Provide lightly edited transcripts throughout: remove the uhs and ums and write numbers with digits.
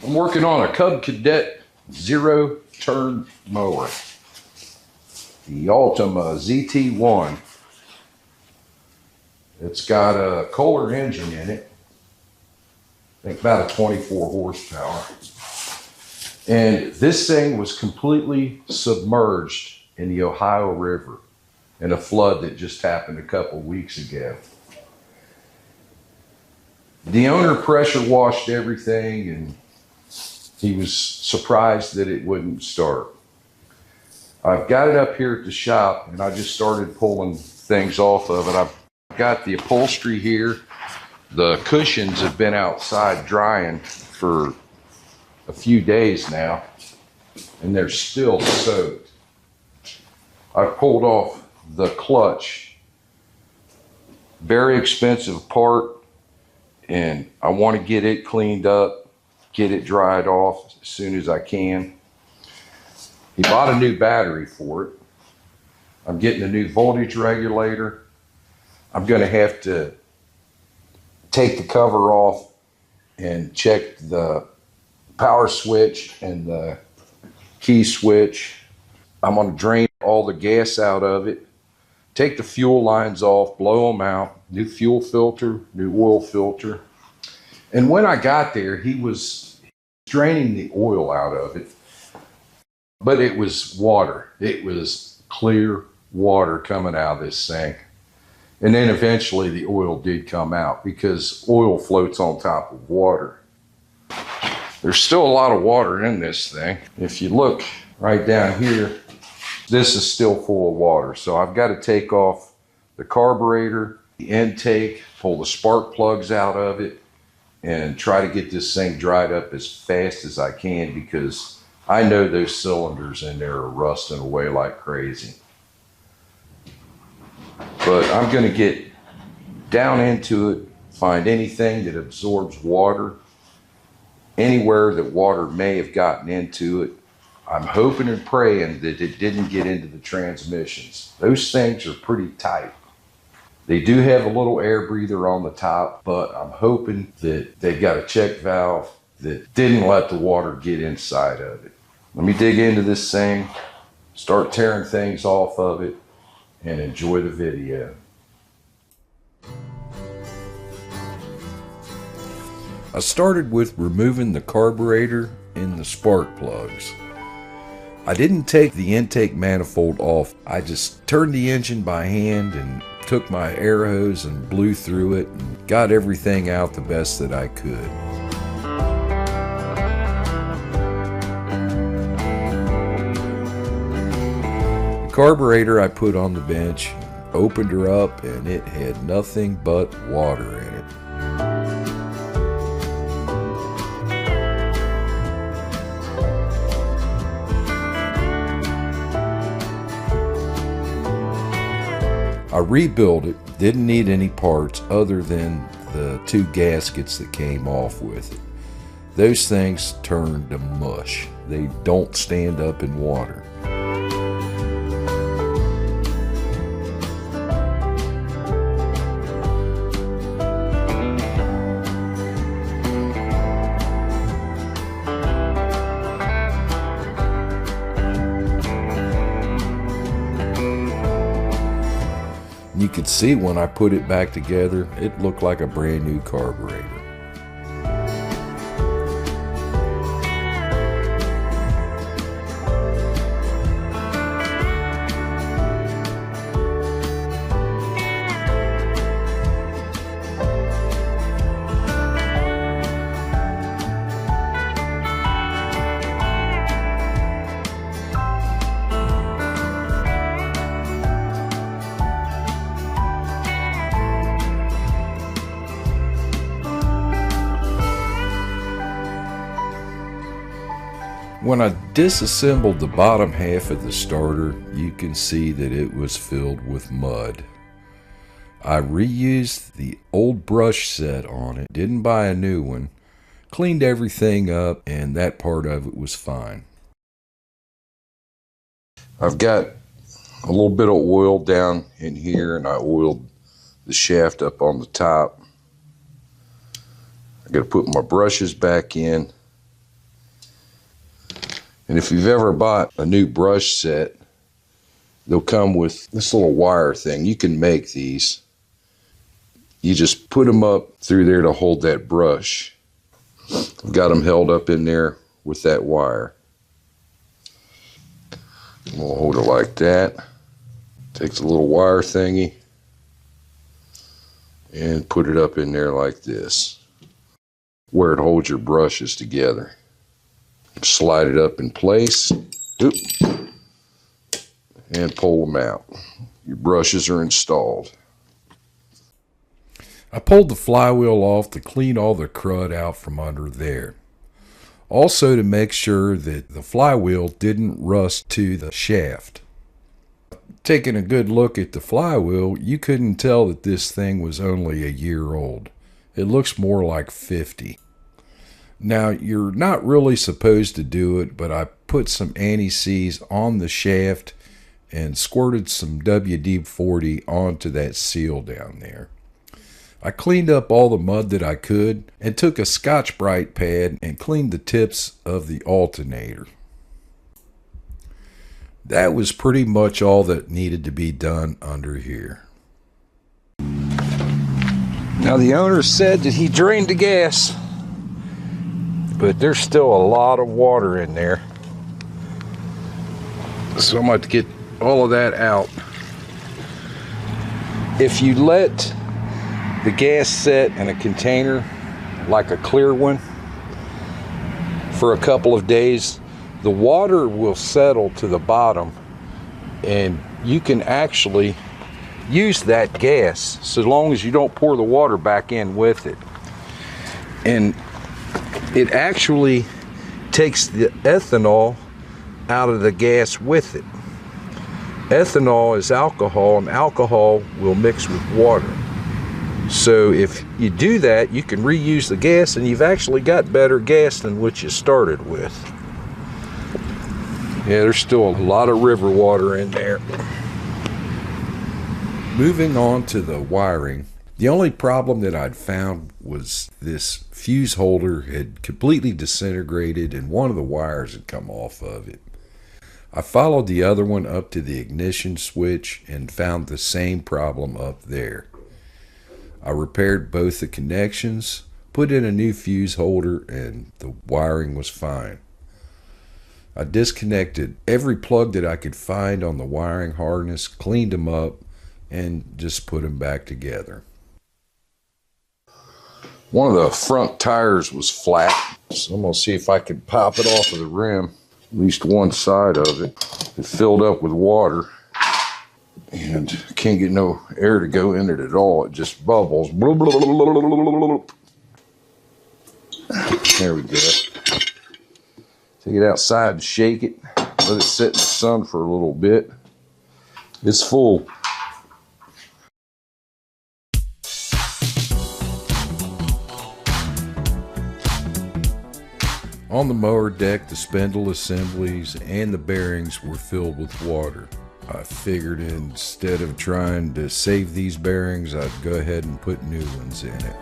I'm working on a Cadet zero-turn mower, the Ultima ZT1. It's got a Kohler engine in it, I think about a 24 horsepower. And this thing was completely submerged in the Ohio River in a flood that just happened a couple weeks ago. The owner pressure washed everything and he was surprised that it wouldn't start. I've got it up here at the shop and I just started pulling things off of it. I've got the upholstery here. The cushions have been outside drying for a few days now and they're still soaked. I've pulled off the clutch. Very expensive part and I want to get it cleaned up, get it dried off as soon as I can. He bought a new battery for it. I'm getting a new voltage regulator. I'm going to have to take the cover off and check the power switch and the key switch. I'm going to drain all the gas out of it, take the fuel lines off, blow them out, new fuel filter, new oil filter. And when I got there, he was draining the oil out of it, but it was water. It was clear water coming out of this thing. And then eventually the oil did come out because oil floats on top of water. There's still a lot of water in this thing. If you look right down here, this is still full of water. So I've got to take off the carburetor, the intake, pull the spark plugs out of it, and try to get this thing dried up as fast as I can because I know those cylinders in there are rusting away like crazy. But I'm going to get down into it, find anything that absorbs water, anywhere that water may have gotten into it. I'm hoping and praying that it didn't get into the transmissions. Those things are pretty tight. They do have a little air breather on the top, but I'm hoping that they got a check valve that didn't let the water get inside of it. Let me dig into this thing, start tearing things off of it, and enjoy the video. I started with removing the carburetor and the spark plugs. I didn't take the intake manifold off. I just turned the engine by hand and took my air hose and blew through it and got everything out the best that I could. The carburetor I put on the bench, opened her up, and it had nothing but water in it. I rebuilt it, didn't need any parts other than the 2 gaskets that came off with it. Those things turned to mush. They don't stand up in water. You could see when I put it back together, it looked like a brand new carburetor. When I disassembled the bottom half of the starter, you can see that it was filled with mud. I reused the old brush set on it, didn't buy a new one, cleaned everything up, and that part of it was fine. I've got a little bit of oil down in here, and I oiled the shaft up on the top. I got to put my brushes back in. And if you've ever bought a new brush set, they'll come with this little wire thing. You can make these. You just put them up through there to hold that brush. I've got them held up in there with that wire. We'll hold it like that. Take the little wire thingy and put it up in there like this, where it holds your brushes together. Slide it up in place. Oop, and pull them out. Your brushes are installed. I pulled the flywheel off to clean all the crud out from under there. Also to make sure that the flywheel didn't rust to the shaft. Taking a good look at the flywheel, you couldn't tell that this thing was only a year old. It looks more like 50. Now, you're not really supposed to do it, but I put some anti-seize on the shaft and squirted some WD-40 onto that seal down there. I cleaned up all the mud that I could and took a Scotch-Brite pad and cleaned the tips of the alternator. That was pretty much all that needed to be done under here. Now the owner said that he drained the gas, but there's still a lot of water in there. So I'm going to get all of that out. If you let the gas set in a container, like a clear one, for a couple of days, the water will settle to the bottom and you can actually use that gas so long as you don't pour the water back in with it. And it actually takes the ethanol out of the gas with it. Ethanol is alcohol, and alcohol will mix with water. So if you do that, you can reuse the gas, and you've actually got better gas than what you started with. Yeah, there's still a lot of river water in there. Moving on to the wiring, the only problem that I'd found was this fuse holder had completely disintegrated and one of the wires had come off of it. I followed the other one up to the ignition switch and found the same problem up there. I repaired both the connections, put in a new fuse holder, and the wiring was fine. I disconnected every plug that I could find on the wiring harness, cleaned them up, and just put them back together. One of the front tires was flat, so I'm going to see if I can pop it off of the rim, at least one side of it. It filled up with water and can't get no air to go in it at all. It just bubbles. There we go. Take it outside and shake it. Let it sit in the sun for a little bit. It's full. On the mower deck, the spindle assemblies and the bearings were filled with water. I figured instead of trying to save these bearings, I'd go ahead and put new ones in it.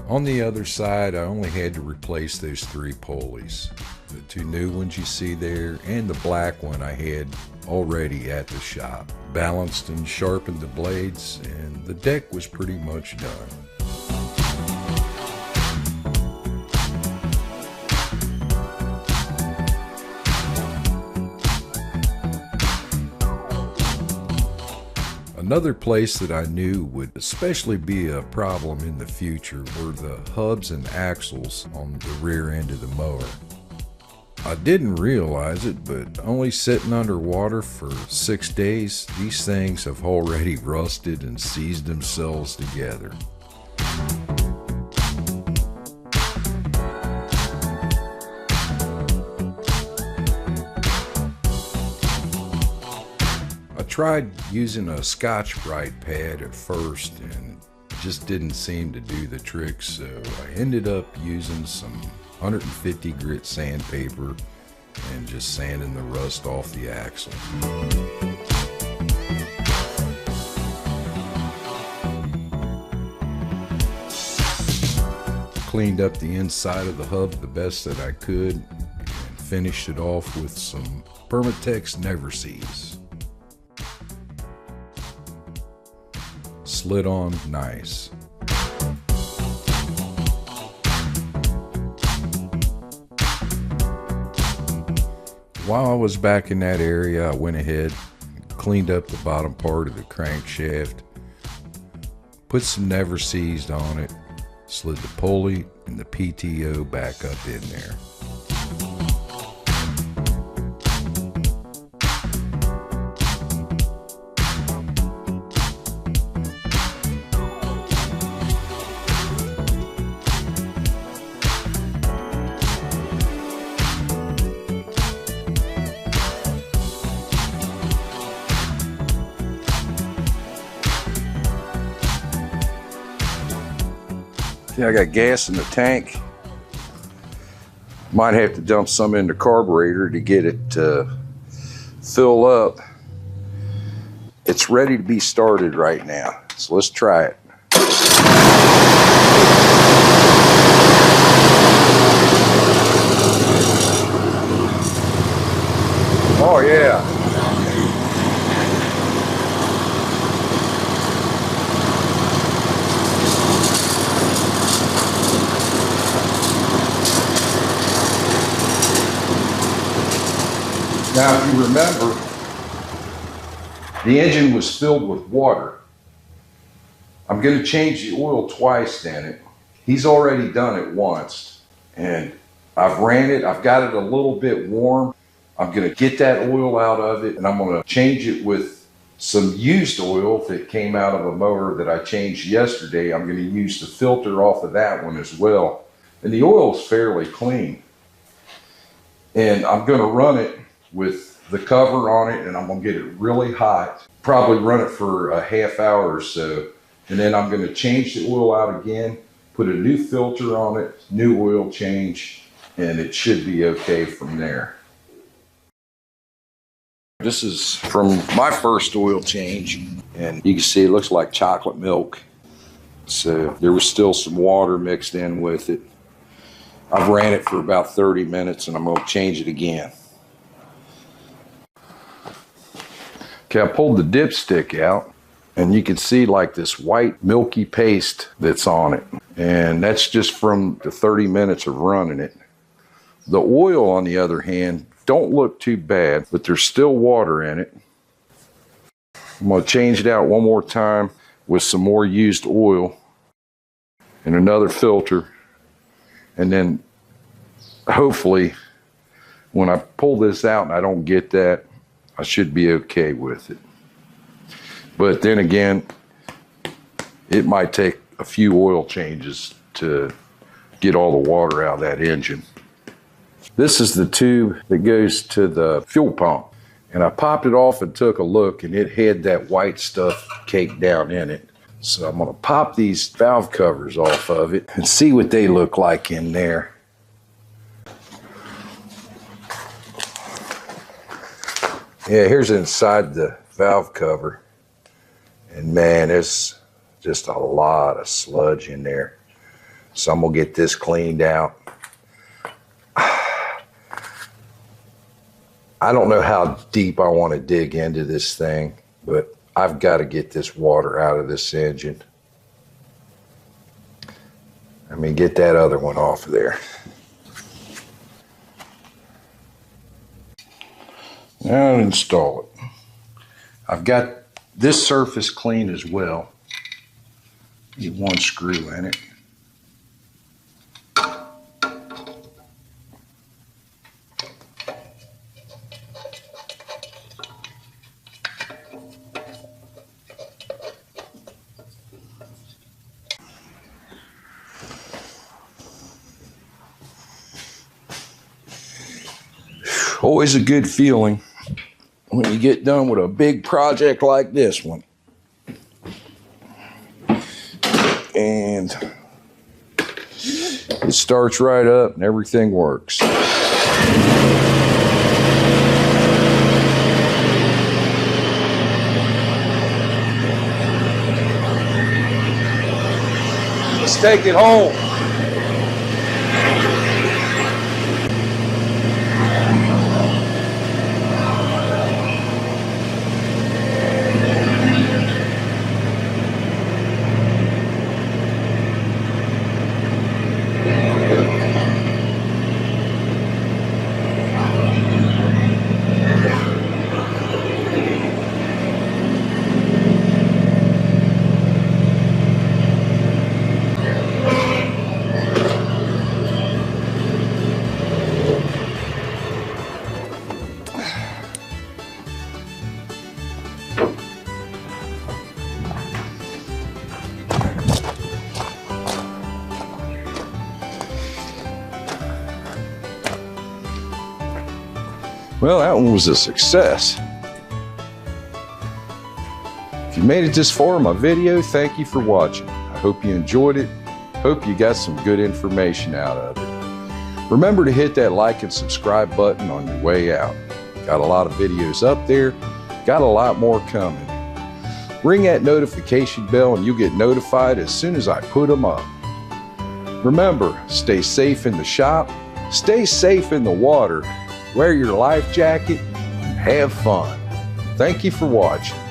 On the other side, I only had to replace those 3 pulleys. The 2 new ones you see there and the black one I had already at the shop. Balanced and sharpened the blades, and the deck was pretty much done. Another place that I knew would especially be a problem in the future were the hubs and axles on the rear end of the mower. I didn't realize it, but only sitting underwater for 6 days, these things have already rusted and seized themselves together. I tried using a Scotch-Brite pad at first and just didn't seem to do the trick, so I ended up using some 150 grit sandpaper and just sanding the rust off the axle. cleaned up the inside of the hub the best that I could and finished it off with some Permatex Never Sees. Slid on nice. While I was back in that area, I went ahead and cleaned up the bottom part of the crankshaft, put some Never Seized on it, slid the pulley and the PTO back up in there. Yeah, I got gas in the tank. Might have to dump some in the carburetor to get it to fill up. It's ready to be started right now, so let's try it. Oh yeah. Now, if you remember, the engine was filled with water. I'm going to change the oil twice in it. He's already done it once, and I've ran it. I've got it a little bit warm. I'm going to get that oil out of it, and I'm going to change it with some used oil that came out of a mower that I changed yesterday. I'm going to use the filter off of that one as well. And the oil is fairly clean. And I'm going to run it with the cover on it, and I'm going to get it really hot. Probably run it for a half hour or so. And then I'm going to change the oil out again, put a new filter on it, new oil change, and it should be okay from there. This is from my first oil change, and you can see it looks like chocolate milk. So there was still some water mixed in with it. I've ran it for about 30 minutes, and I'm going to change it again. Okay, I pulled the dipstick out, and you can see like this white milky paste that's on it. And that's just from the 30 minutes of running it. The oil, on the other hand, don't look too bad, but there's still water in it. I'm going to change it out one more time with some more used oil and another filter. And then hopefully when I pull this out and I don't get that, I should be okay with it. But then again, it might take a few oil changes to get all the water out of that engine. This is the tube that goes to the fuel pump. And I popped it off and took a look, and it had that white stuff caked down in it. So I'm gonna pop these valve covers off of it and see what they look like in there. Yeah, here's inside the valve cover. And man, there's just a lot of sludge in there. So I'm gonna get this cleaned out. I don't know how deep I want to dig into this thing, but I've got to get this water out of this engine. I mean, get that other one off of there. Now install it. I've got this surface clean as well. Get one screw in it. Always a good feeling when you get done with a big project like this one. And it starts right up and everything works. Let's take it home. Well, that one was a success. If you made it this far in my video, thank you for watching. I hope you enjoyed it. Hope you got some good information out of it. Remember to hit that like and subscribe button on your way out. Got a lot of videos up there. Got a lot more coming. Ring that notification bell and you'll get notified as soon as I put them up. Remember, stay safe in the shop, stay safe in the water, wear your life jacket, and have fun. Thank you for watching.